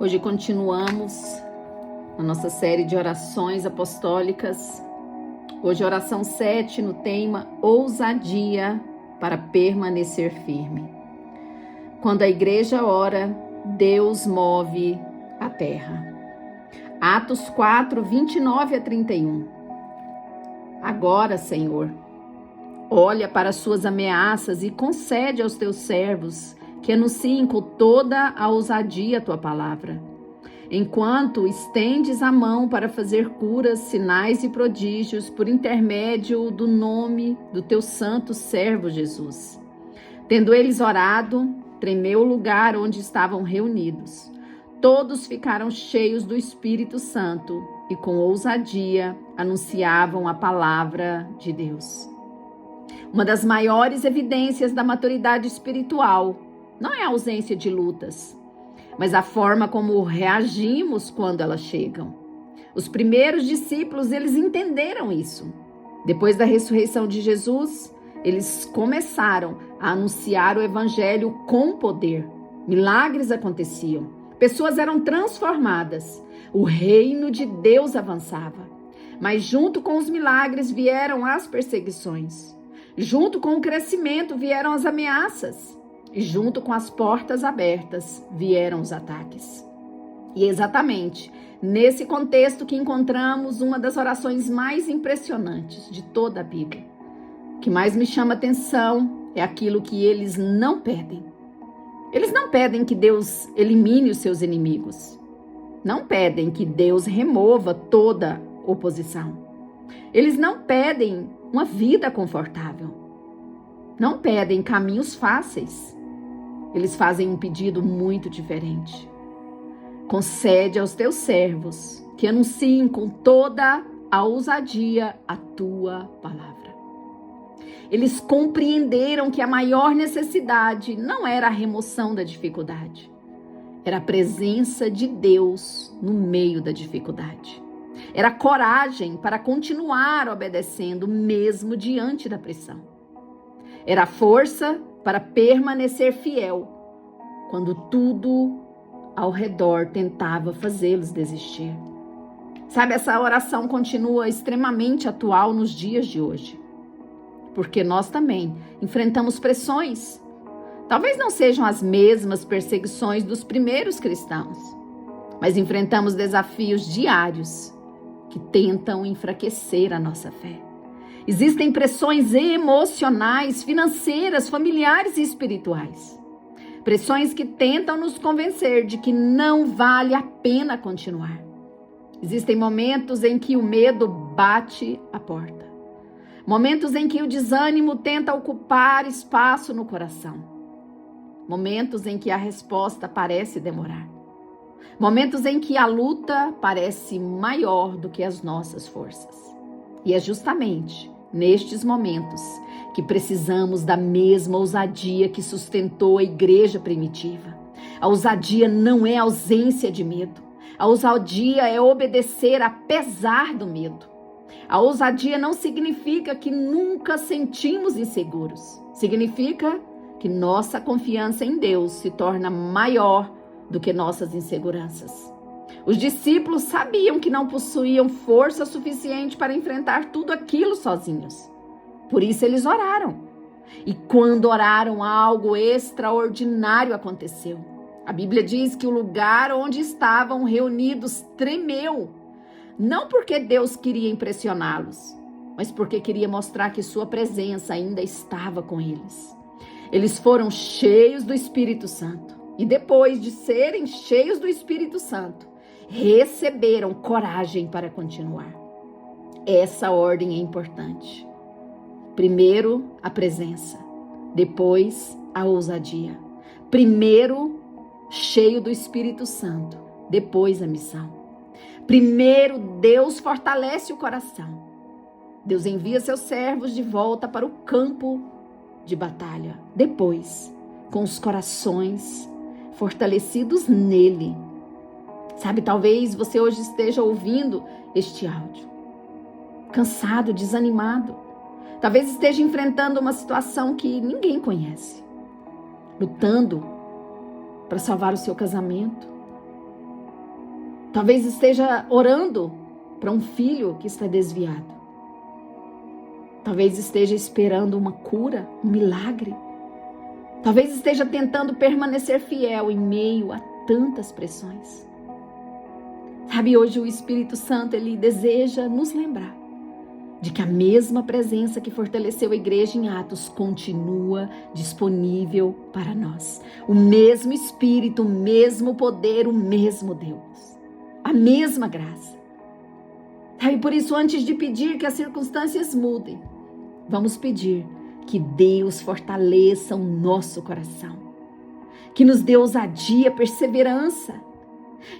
Hoje continuamos a nossa série de orações apostólicas. Hoje oração 7 no tema ousadia para permanecer firme. Quando a igreja ora, Deus move a terra. Atos 4, 29 a 31. Agora, Senhor, olha para as suas ameaças e concede aos teus servos que anunciem com toda a ousadia a tua palavra. Enquanto estendes a mão para fazer curas, sinais e prodígios por intermédio do nome do teu santo servo Jesus. Tendo eles orado, tremeu o lugar onde estavam reunidos. Todos ficaram cheios do Espírito Santo e com ousadia anunciavam a palavra de Deus. Uma das maiores evidências da maturidade espiritual não é a ausência de lutas, mas a forma como reagimos quando elas chegam. Os primeiros discípulos, eles entenderam isso. Depois da ressurreição de Jesus, eles começaram a anunciar o evangelho com poder. Milagres aconteciam, pessoas eram transformadas, o reino de Deus avançava. Mas junto com os milagres vieram as perseguições. Junto com o crescimento vieram as ameaças. E junto com as portas abertas vieram os ataques. E exatamente nesse contexto que encontramos uma das orações mais impressionantes de toda a Bíblia. O que mais me chama atenção é aquilo que eles não pedem. Eles não pedem que Deus elimine os seus inimigos. Não pedem que Deus remova toda oposição. Eles não pedem uma vida confortável. Não pedem caminhos fáceis. Eles fazem um pedido muito diferente. Concede aos teus servos que anunciem com toda a ousadia a tua palavra. Eles compreenderam que a maior necessidade não era a remoção da dificuldade, era a presença de Deus no meio da dificuldade. Era coragem para continuar obedecendo mesmo diante da pressão. Era força para permanecer fiel quando tudo ao redor tentava fazê-los desistir. Sabe, essa oração continua extremamente atual nos dias de hoje, porque nós também enfrentamos pressões. Talvez não sejam as mesmas perseguições dos primeiros cristãos, mas enfrentamos desafios diários que tentam enfraquecer a nossa fé. Existem pressões emocionais, financeiras, familiares e espirituais. Pressões que tentam nos convencer de que não vale a pena continuar. Existem momentos em que o medo bate a porta. Momentos em que o desânimo tenta ocupar espaço no coração. Momentos em que a resposta parece demorar. Momentos em que a luta parece maior do que as nossas forças. E é justamente nestes momentos que precisamos da mesma ousadia que sustentou a igreja primitiva. A ousadia não é ausência de medo. A ousadia é obedecer apesar do medo. A ousadia não significa que nunca sentimos inseguros. Significa que nossa confiança em Deus se torna maior do que nossas inseguranças. Os discípulos sabiam que não possuíam força suficiente para enfrentar tudo aquilo sozinhos. Por isso eles oraram. E quando oraram, algo extraordinário aconteceu. A Bíblia diz que o lugar onde estavam reunidos tremeu. Não porque Deus queria impressioná-los, mas porque queria mostrar que sua presença ainda estava com eles. Eles foram cheios do Espírito Santo. E depois de serem cheios do Espírito Santo, receberam coragem para continuar. Essa ordem é importante. Primeiro, a presença. Depois, a ousadia. Primeiro, cheio do Espírito Santo. Depois, a missão. Primeiro, Deus fortalece o coração. Deus envia seus servos de volta para o campo de batalha. Depois, com os corações fortalecidos nele. Sabe, talvez você hoje esteja ouvindo este áudio, cansado, desanimado. Talvez esteja enfrentando uma situação que ninguém conhece, lutando para salvar o seu casamento, Talvez esteja orando para um filho que está desviado. Talvez esteja esperando uma cura, um milagre. Talvez esteja tentando permanecer fiel em meio a tantas pressões. Sabe, hoje o Espírito Santo, ele deseja nos lembrar de que a mesma presença que fortaleceu a igreja em Atos continua disponível para nós. O mesmo Espírito, o mesmo poder, o mesmo Deus. A mesma graça. E por isso, antes de pedir que as circunstâncias mudem, vamos pedir que Deus fortaleça o nosso coração. Que nos dê ousadia, perseverança.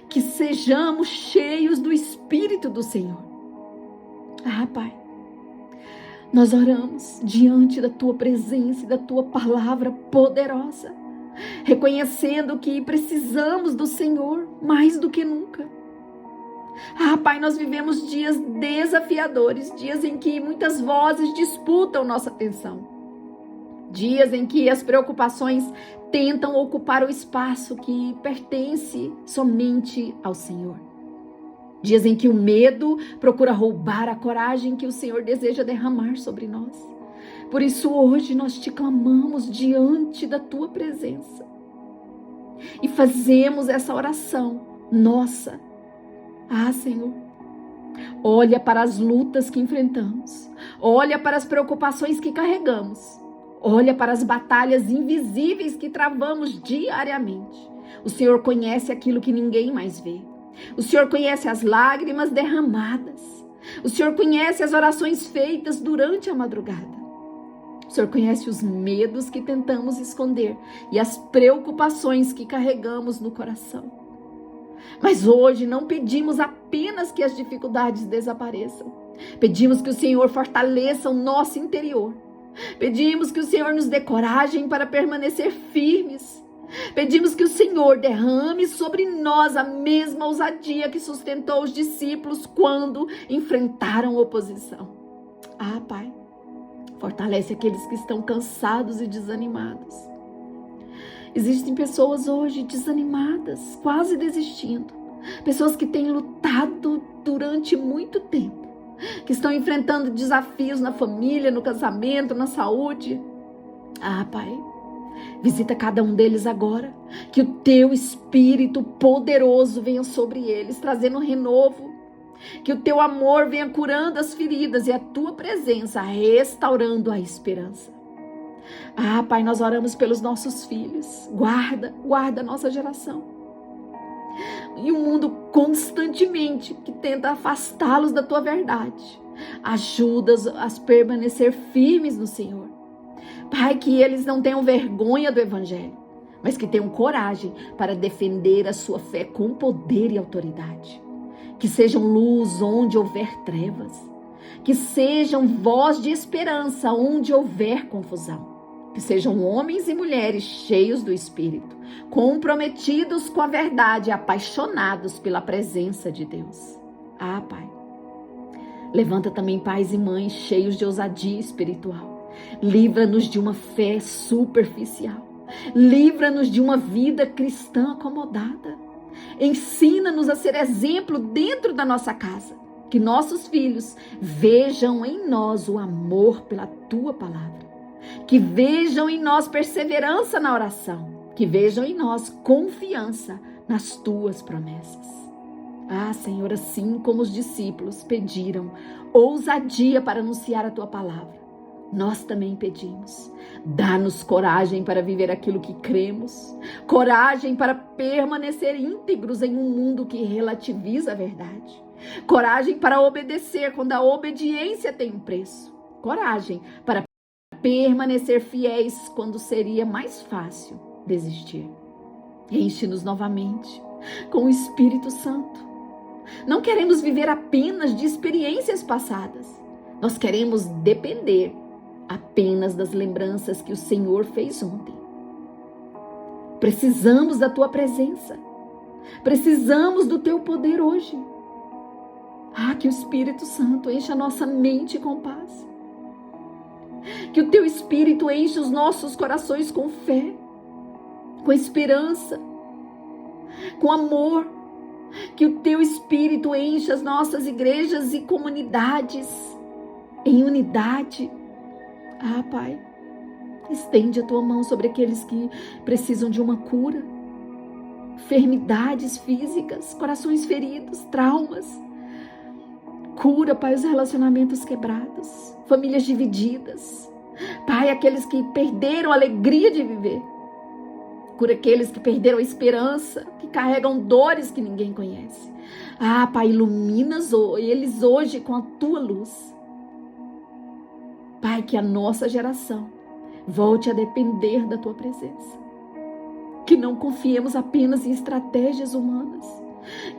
Que sejamos cheios do Espírito do Senhor. Pai, nós oramos diante da Tua presença e da Tua palavra poderosa, reconhecendo que precisamos do Senhor mais do que nunca. Pai, nós vivemos dias desafiadores, dias em que muitas vozes disputam nossa atenção, dias em que as preocupações tentam ocupar o espaço que pertence somente ao Senhor. Dias em que o medo procura roubar a coragem que o Senhor deseja derramar sobre nós. Por isso hoje nós te clamamos diante da Tua presença e fazemos essa oração nossa. Senhor, olha para as lutas que enfrentamos, olha para as preocupações que carregamos, olha para as batalhas invisíveis que travamos diariamente. O Senhor conhece aquilo que ninguém mais vê. O Senhor conhece as lágrimas derramadas. O Senhor conhece as orações feitas durante a madrugada. O Senhor conhece os medos que tentamos esconder e as preocupações que carregamos no coração. Mas hoje não pedimos apenas que as dificuldades desapareçam. Pedimos que o Senhor fortaleça o nosso interior. Pedimos que o Senhor nos dê coragem para permanecer firmes. Pedimos que o Senhor derrame sobre nós a mesma ousadia que sustentou os discípulos quando enfrentaram oposição. Pai, fortalece aqueles que estão cansados e desanimados. Existem pessoas hoje desanimadas, quase desistindo. Pessoas que têm lutado durante muito tempo, que estão enfrentando desafios na família, no casamento, na saúde. Pai, visita cada um deles agora, que o Teu Espírito poderoso venha sobre eles, trazendo renovo, que o Teu amor venha curando as feridas e a Tua presença restaurando a esperança. Pai, nós oramos pelos nossos filhos, guarda a nossa geração. E o mundo constantemente que tenta afastá-los da Tua verdade, ajuda-os a permanecer firmes no Senhor. Pai, que eles não tenham vergonha do Evangelho, mas que tenham coragem para defender a sua fé com poder e autoridade. Que sejam luz onde houver trevas. Que sejam voz de esperança onde houver confusão. Que sejam homens e mulheres cheios do Espírito, comprometidos com a verdade, apaixonados pela presença de Deus. Pai, levanta também pais e mães cheios de ousadia espiritual. Livra-nos de uma fé superficial. Livra-nos de uma vida cristã acomodada. Ensina-nos a ser exemplo dentro da nossa casa. Que nossos filhos vejam em nós o amor pela Tua palavra. Que vejam em nós perseverança na oração. Que vejam em nós confiança nas Tuas promessas. Senhor, assim como os discípulos pediram ousadia para anunciar a Tua palavra, nós também pedimos. Dá-nos coragem para viver aquilo que cremos. Coragem para permanecer íntegros em um mundo que relativiza a verdade. Coragem para obedecer quando a obediência tem um preço. Coragem para permanecer fiéis quando seria mais fácil desistir. Enche-nos novamente com o Espírito Santo. Não queremos viver apenas de experiências passadas. Nós queremos depender apenas das lembranças que o Senhor fez ontem. Precisamos da Tua presença. Precisamos do Teu poder hoje. Que o Espírito Santo encha a nossa mente com paz. Que o Teu Espírito enche os nossos corações com fé, com esperança, com amor, Que o teu Espírito encha as nossas igrejas e comunidades em unidade. Pai, estende a tua mão sobre aqueles que precisam de uma cura. Enfermidades físicas, corações feridos, traumas. Cura, Pai, os relacionamentos quebrados, famílias divididas. Pai, aqueles que perderam a alegria de viver. Cura aqueles que perderam a esperança, que carregam dores que ninguém conhece. Pai, ilumina eles hoje com a tua luz. Pai, que a nossa geração volte a depender da tua presença. Que não confiemos apenas em estratégias humanas.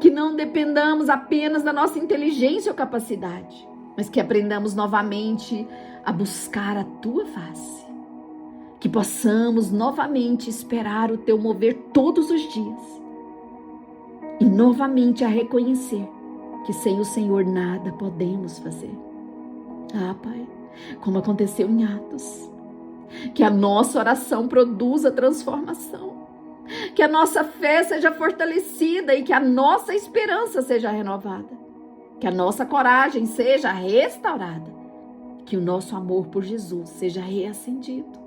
Que não dependamos apenas da nossa inteligência ou capacidade. Mas que aprendamos novamente a buscar a tua face. Que possamos novamente esperar o teu mover todos os dias. E novamente a reconhecer que sem o Senhor nada podemos fazer. Pai, como aconteceu em Atos. Que a nossa oração produza transformação. Que a nossa fé seja fortalecida e que a nossa esperança seja renovada. Que a nossa coragem seja restaurada. Que o nosso amor por Jesus seja reacendido.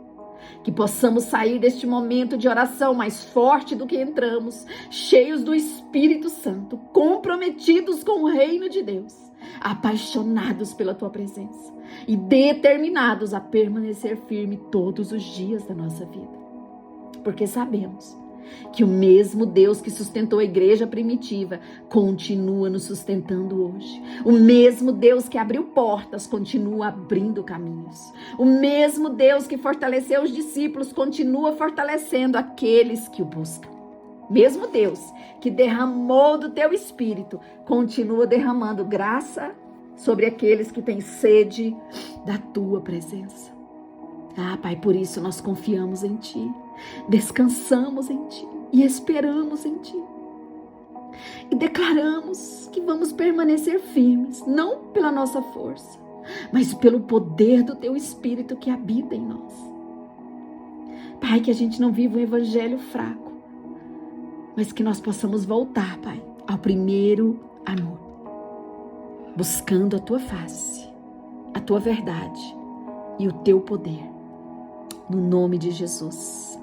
Que possamos sair deste momento de oração mais forte do que entramos, cheios do Espírito Santo, comprometidos com o reino de Deus, apaixonados pela tua presença e determinados a permanecer firme todos os dias da nossa vida. Porque sabemos que o mesmo Deus que sustentou a igreja primitiva continua nos sustentando hoje. O mesmo Deus que abriu portas continua abrindo caminhos. O mesmo Deus que fortaleceu os discípulos continua fortalecendo aqueles que o buscam. Mesmo Deus que derramou do teu Espírito continua derramando graça sobre aqueles que têm sede da tua presença. Pai, por isso nós confiamos em Ti, descansamos em Ti e esperamos em Ti. E declaramos que vamos permanecer firmes, não pela nossa força, mas pelo poder do Teu Espírito que habita em nós. Pai, que a gente não viva um evangelho fraco, mas que nós possamos voltar, Pai, ao primeiro amor, buscando a Tua face, a Tua verdade e o Teu poder. No nome de Jesus.